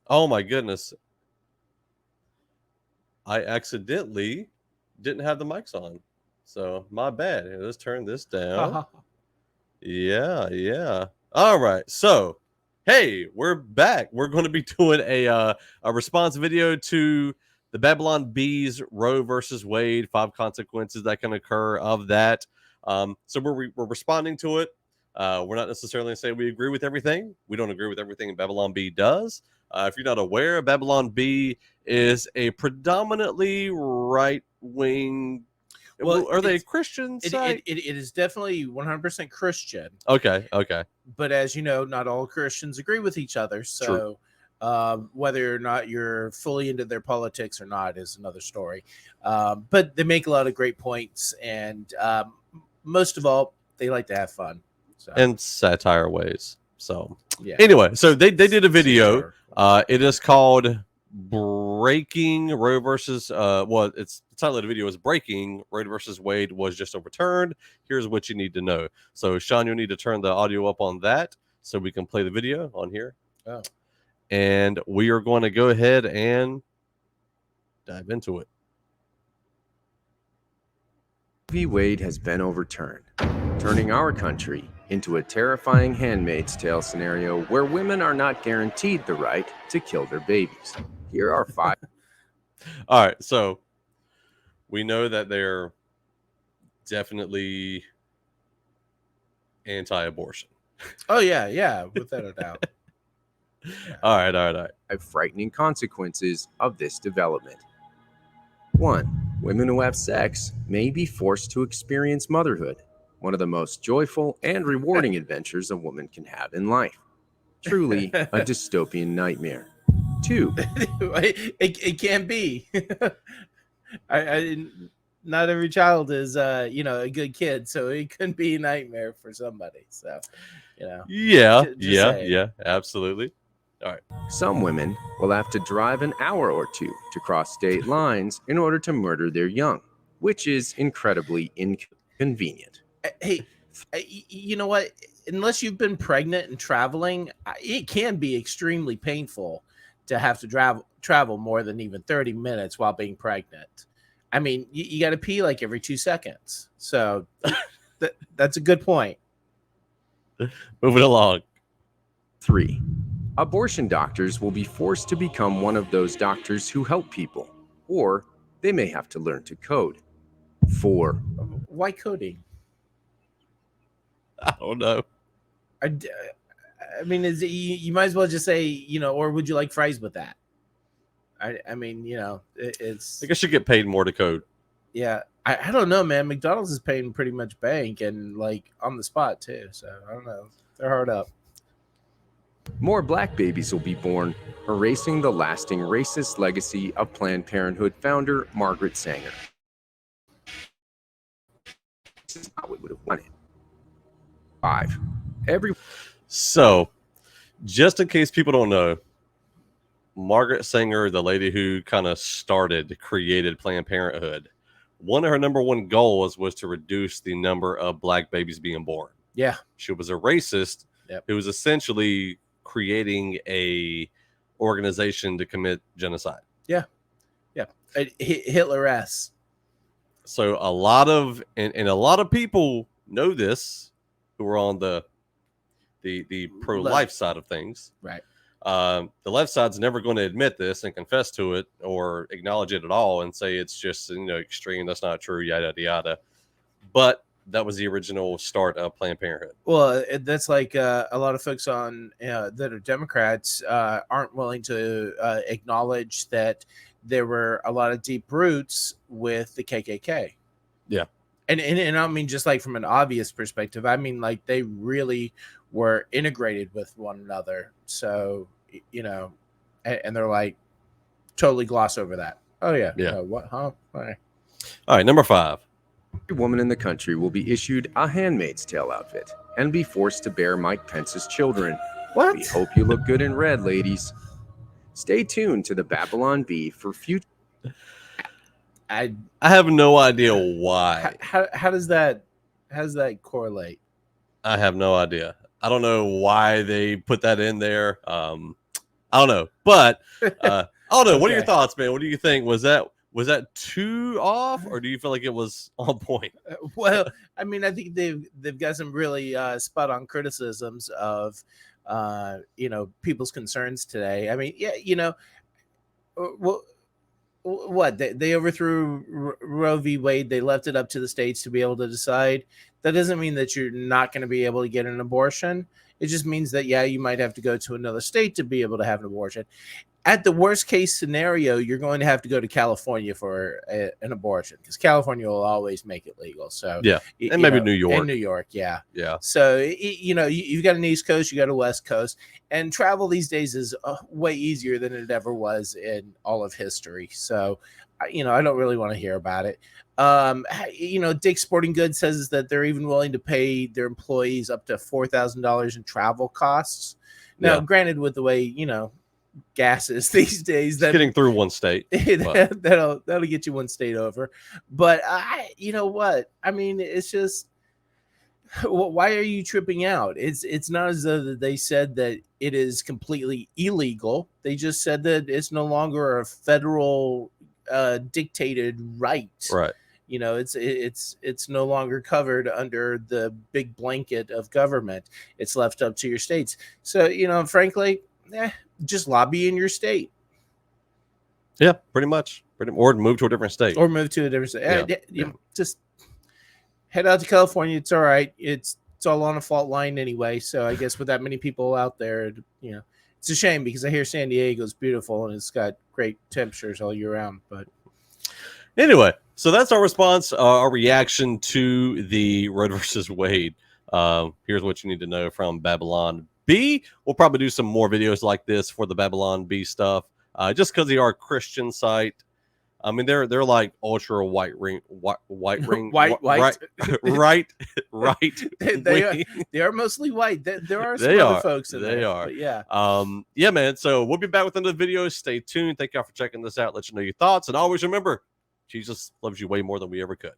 Oh my goodness. I accidentally didn't have the mics on. So my bad. Here, let's turn this down. Yeah, yeah. All right. So, hey, we're back. We're going to be doing a response video to the Babylon Bees Roe versus Wade, 5 consequences that can occur of that. So we're responding to it. We're not necessarily saying we agree with everything. We don't agree with everything Babylon Bee does. If you're not aware, Babylon Bee is a predominantly right wing. Well, Are they Christian site? it is definitely 100% Christian. Okay, okay. But as you know, not all Christians agree with each other. So whether or not you're fully into their politics or not is another story. But they make a lot of great points. And most of all, they like to have fun. So. And satire ways. So yeah. Anyway, so they did a video. It is called Breaking Roe versus it's the title of the video is Breaking Roe versus Wade was just overturned. Here's what you need to know. So Sean, you'll need to turn the audio up on that so we can play the video on here. Oh. And we are going to go ahead and dive into it. V. Wade has been overturned, turning our country into a terrifying Handmaid's Tale scenario where women are not guaranteed the right to kill their babies. Here are 5. All right, so we know that they're definitely anti-abortion. Oh yeah, without a doubt. Yeah. All right. 5 frightening consequences of this development. 1. Women who have sex may be forced to experience motherhood, one of the most joyful and rewarding adventures a woman can have in life. Truly a dystopian nightmare. 2. It can be. Not every child is a good kid, so it could be a nightmare for somebody. So, Yeah, absolutely. All right. Some women will have to drive an hour or two to cross state lines in order to murder their young, which is incredibly inconvenient. Hey, you know what? Unless you've been pregnant and traveling, it can be extremely painful to have to travel more than even 30 minutes while being pregnant. I mean, you got to pee like every 2 seconds. So that's a good point. Moving along. 3. Abortion doctors will be forced to become one of those doctors who help people, or they may have to learn to code. 4. Why coding? I don't know. I mean, you might as well just say, or would you like fries with that? I mean, it's. I guess you get paid more to code. Yeah, I don't know, man. McDonald's is paying pretty much bank and like on the spot too. So I don't know. They're hard up. More black babies will be born, erasing the lasting racist legacy of Planned Parenthood founder Margaret Sanger. This is not what we would have wanted. 5. So, just in case people don't know, Margaret Sanger, the lady who kind of created Planned Parenthood, one of her number one goals was to reduce the number of black babies being born. Yeah. She was a racist who was essentially creating a organization to commit genocide. Yeah. Hitler-esque. So a lot of people know this who are on the pro-life side of things. Right. The left side's never going to admit this and confess to it or acknowledge it at all and say it's just extreme. That's not true. Yada yada. But that was the original start of Planned Parenthood. Well, that's like a lot of folks that are Democrats aren't willing to acknowledge that there were a lot of deep roots with the KKK. Yeah. And I don't mean just like from an obvious perspective. I mean like they really were integrated with one another. So, and they're like totally gloss over that. Oh, yeah. Yeah. What? Huh? All right. Number 5. Every woman in the country will be issued a Handmaid's Tale outfit and be forced to bear Mike Pence's children. What? We hope you look good in red, ladies. Stay tuned to the Babylon Bee for future. I have no idea why. How does that correlate? I have no idea. I don't know why they put that in there. I don't know, but I don't know. What are your Okay. thoughts, man? What do you think? Was that too off, or do you feel like it was on point? Well, I mean, I think they've got some really spot on criticisms of people's concerns today. I mean, yeah, well, what they overthrew Roe v. Wade. They left it up to the states to be able to decide. That doesn't mean that you're not going to be able to get an abortion. It just means that, yeah, you might have to go to another state to be able to have an abortion. At the worst case scenario, you're going to have to go to California for an abortion, because California will always make it legal. So Yeah, and maybe New York. And New York, yeah. Yeah. So you've got an East Coast, you got a West Coast, and travel these days is way easier than it ever was in all of history. So I don't really want to hear about it. Dick's Sporting Goods says that they're even willing to pay their employees up to $4,000 in travel costs. Now, Yeah. granted, with the way gases these days, that Getting through one state. But that'll get you one state over. But what I mean, it's just, why are you tripping out? It's not as though that they said that it is completely illegal. They just said that it's no longer a federal dictated right. Right. It's no longer covered under the big blanket of government. It's left up to your states. So frankly, just lobby in your state. Yeah, pretty much. Or move to a different state. Or move to a different state. Yeah. Just head out to California. It's all right. It's all on a fault line anyway. So I guess with that many people out there, it's a shame, because I hear San Diego's beautiful and it's got great temperatures all year round. But anyway, so that's our response, our reaction to the Roe versus Wade. Here's what you need to know from Babylon B. We'll probably do some more videos like this for the Babylon B stuff, just because they are a Christian site. I mean, they're like ultra right. They are mostly white. There are some other folks in there. They are. But yeah. Yeah, man. So we'll be back with another video. Stay tuned. Thank y'all for checking this out. Let you know your thoughts, and always remember, Jesus loves you way more than we ever could.